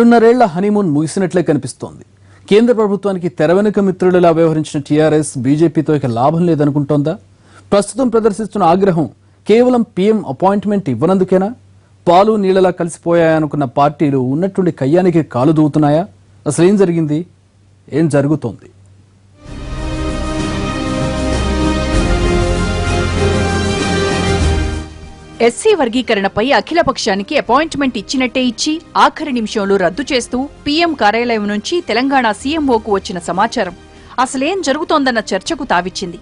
రెండున్నరేళ్ల honeymoon ముగిసినట్లే కనిపిస్తోంది. కేంద్ర ప్రభుత్వానికి తెరవెనుక మిత్రులలా వ్యవహరించిన టీఆర్ఎస్ బీజేపీతో ఇక లాభం లేదనుకుంటోందా? ప్రస్తుతం ప్రదర్శిస్తున్న ఆగ్రహం కేవలం పీఎం అపాయింట్మెంట్ ఇవ్వనందుకేనా? పాలు నీళ్లలా కలిసిపోయాయనుకున్న పార్టీలు ఉన్నట్టుండి కయ్యానికి కాలు దూవుతున్నాయా? అసలేం జరిగింది? ఏం జరుగుతోంది? ఎస్సీ వర్గీకరణపై అఖిలపక్షానికి అపాయింట్మెంట్ ఇచ్చినట్టే ఇచ్చి ఆఖరి నిమిషంలో రద్దు చేస్తూ పీఎం కార్యాలయం నుంచి తెలంగాణ సీఎంఓకు వచ్చిన సమాచారం అసలేం జరుగుతోందన్న చర్చకు తావిచ్చింది.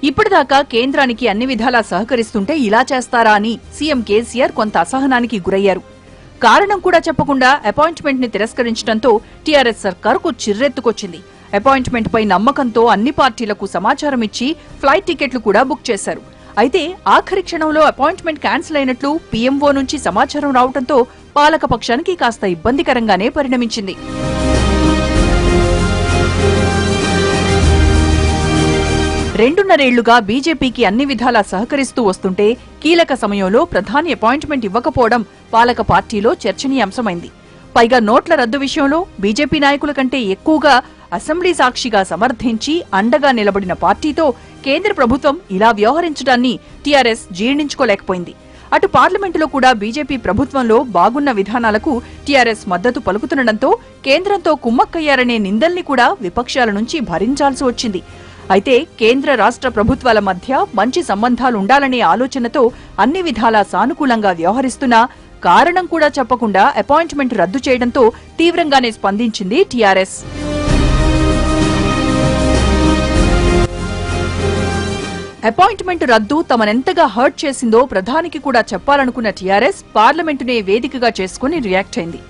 ఇప్పటిదాకా కేంద్రానికి అన్ని విధాలా సహకరిస్తుంటే ఇలా చేస్తారా అని సీఎం కేసీఆర్ కొంత అసహనానికి గురయ్యారు. కారణం కూడా చెప్పకుండా అపాయింట్మెంట్ ని తిరస్కరించడంతో టీఆర్ఎస్ సర్కారుకు చిర్రెత్తుకొచ్చింది. అపాయింట్మెంట్ పై నమ్మకంతో అన్ని పార్టీలకు సమాచారం ఇచ్చి ఫ్లైట్ టికెట్లు కూడా బుక్ చేశారు. అయితే ఆఖరి క్షణంలో అపాయింట్మెంట్ క్యాన్సిల్ అయినట్లు పీఎంఓ నుంచి సమాచారం రావడంతో పాలక పక్షానికి కాస్త ఇబ్బందికరంగానే పరిణమించింది. రెండున్నరేళ్లుగా బీజేపీకి అన్ని విధాలా సహకరిస్తూ వస్తుంటే కీలక సమయంలో ప్రధాని అపాయింట్మెంట్ ఇవ్వకపోవడం పాలక పార్టీలో చర్చనీయాంశమైంది. పైగా నోట్ల రద్దు విషయంలో బీజేపీ నాయకుల కంటే ఎక్కువగా అసెంబ్లీ సాక్షిగా సమర్థించి అండగా నిలబడిన పార్టీతో కేంద్ర ప్రభుత్వం ఇలా వ్యవహరించడాన్ని టీఆర్ఎస్ జీర్ణించుకోలేకపోయింది. అటు పార్లమెంటులో కూడా బీజేపీ ప్రభుత్వంలో బాగున్న విధానాలకు టీఆర్ఎస్ మద్దతు పలుకుతుండటంతో కేంద్రంతో కుమ్మక్కయ్యారనే నిందల్ని కూడా విపక్షాల నుంచి భరించాల్సి వచ్చింది. అయితే కేంద్ర రాష్ట్ర ప్రభుత్వాల మధ్య మంచి సంబంధాలుండాలనే ఆలోచనతో అన్ని విధాలా సానుకూలంగా వ్యవహరిస్తున్నా కారణం కూడా చెప్పకుండా అపాయింట్మెంట్ రద్దు చేయడంతో తీవ్రంగానే స్పందించింది టీఆర్ఎస్. అపాయింట్మెంట్ రద్దు తమనెంతగా హర్ట్ చేసిందో ప్రధానికి కూడా చెప్పాలనుకున్న టీఆర్ఎస్ పార్లమెంటునే వేదికగా చేసుకుని రియాక్ట్ అయింది.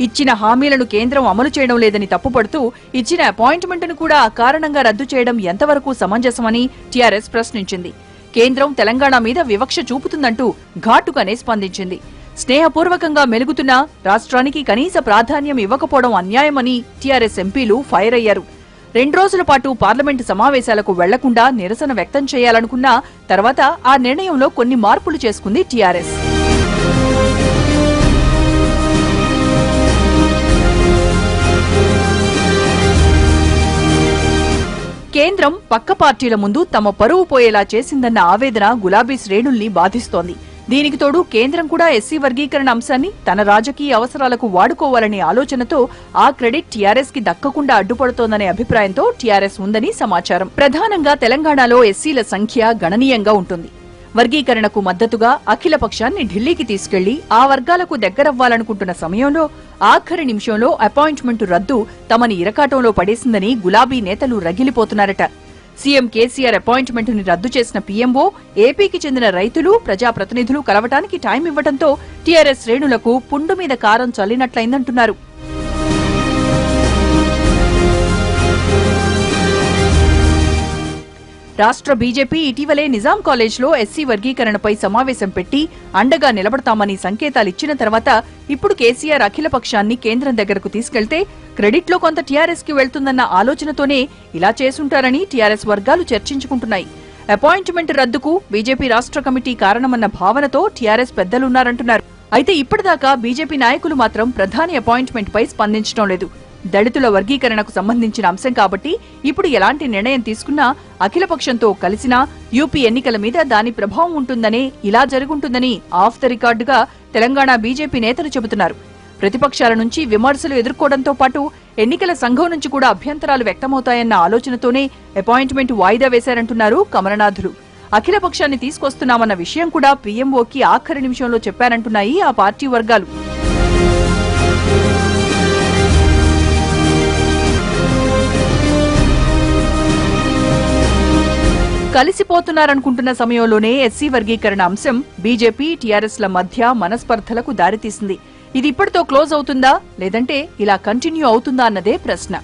ఇచ్చిన హామీలను కేంద్రం అమలు చేయడం లేదని తప్పుపడుతూ ఇచ్చిన అపాయింట్మెంట్ను కూడా అకారణంగా రద్దు చేయడం ఎంతవరకు సమంజసమని టీఆర్ఎస్ ప్రశ్నించింది. కేంద్రం తెలంగాణ మీద వివక్ష చూపుతుందంటూ ఘాటుగానే స్పందించింది. స్నేహపూర్వకంగా మెలుగుతున్నా రాష్ట్రానికి కనీస ప్రాధాన్యం ఇవ్వకపోవడం అన్యాయమని టీఆర్ఎస్ ఎంపీలు ఫైర్ అయ్యారు. 2 రోజుల పాటు పార్లమెంటు సమావేశాలకు వెళ్లకుండా నిరసన వ్యక్తం చేయాలనుకున్నా తర్వాత ఆ నిర్ణయంలో కొన్ని మార్పులు చేసుకుంది టీఆర్ఎస్. కేంద్రం పక్క పార్టీల ముందు తమ పరువు పోయేలా చేసిందన్న ఆవేదన గులాబీ శ్రేణుల్ని బాధిస్తోంది. దీనికి తోడు కేంద్రం కూడా ఎస్సీ వర్గీకరణ అంశాన్ని తన రాజకీయ అవసరాలకు వాడుకోవాలనే ఆలోచనతో ఆ క్రెడిట్ టీఆర్ఎస్ కి దక్కకుండా అడ్డుపడుతోందనే అభిప్రాయంతో టీఆర్ఎస్ ఉందని సమాచారం. ప్రధానంగా తెలంగాణలో ఎస్సీల సంఖ్య గణనీయంగా ఉంటుంది. వర్గీకరణకు మద్దతుగా అఖిల పక్షాన్ని ఢిల్లీకి తీసుకెళ్లి ఆ వర్గాలకు దగ్గరవ్వాలనుకుంటున్న సమయంలో ఆఖరి నిమిషంలో అపాయింట్మెంట్ రద్దు తమని ఇరకాటంలో పడేసిందని గులాబీ నేతలు రగిలిపోతున్నారట. సీఎం కేసీఆర్ అపాయింట్మెంట్ ని రద్దు చేసిన పీఎంఓ ఏపీకి చెందిన రైతులు ప్రజాప్రతినిధులు కలవటానికి టైం ఇవ్వడంతో టీఆర్ఎస్ శ్రేణులకు పుండు మీద కారం చల్లినట్లయిందంటున్నారు. రాష్ట్ర బీజేపీ ఇటీవలే నిజాం కాలేజ్లో ఎస్సీ వర్గీకరణపై సమావేశం పెట్టి అండగా నిలబడతామని సంకేతాలిచ్చిన తర్వాత ఇప్పుడు కేసీఆర్ అఖిలపక్షాన్ని కేంద్రం దగ్గరకు తీసుకెళ్తే క్రెడిట్లో కొంత టీఆర్ఎస్ కి వెళ్తుందన్న ఆలోచనతోనే ఇలా చేసుంటారని టీఆర్ఎస్ వర్గాలు చర్చించుకుంటున్నాయి. అపాయింట్మెంట్ రద్దుకు బీజేపీ రాష్ట్ర కమిటీ కారణమన్న భావనతో టీఆర్ఎస్ పెద్దలున్నారంటున్నారు. అయితే ఇప్పటిదాకా బీజేపీ నాయకులు మాత్రం ప్రధాని అపాయింట్మెంట్ పై స్పందించడం లేదు. దళితుల వర్గీకరణకు సంబంధించిన అంశం కాబట్టి ఇప్పుడు ఎలాంటి నిర్ణయం తీసుకున్నా అఖిలపక్షంతో కలిసినా యూపీ ఎన్నికల మీద దాని ప్రభావం ఉంటుందనే ఇలా జరుగుంటుందని ఆఫ్ ద రికార్డుగా తెలంగాణ బీజేపీ నేతలు చెబుతున్నారు. ప్రతిపక్షాల నుంచి విమర్శలు ఎదుర్కోవడంతో పాటు ఎన్నికల సంఘం నుంచి కూడా అభ్యంతరాలు వ్యక్తమవుతాయన్న ఆలోచనతోనే అపాయింట్మెంట్ వాయిదా వేశారంటున్నారు కమలనాథులు. అఖిలపక్షాన్ని తీసుకొస్తున్నామన్న విషయం కూడా పీఎంఓకి ఆఖరి నిమిషంలో చెప్పారంటున్నాయి ఆ పార్టీ వర్గాలు. కలిసిపోతున్నారనుకుంటున్న సమయంలోనే ఎస్సీ వర్గీకరణ అంశం బీజేపీ టీఆర్ఎస్ల మధ్య మనస్పర్ధలకు దారితీసింది. ఇది ఇప్పటితో క్లోజ్ అవుతుందా లేదంటే ఇలా కంటిన్యూ అవుతుందా అన్నదే ప్రశ్న.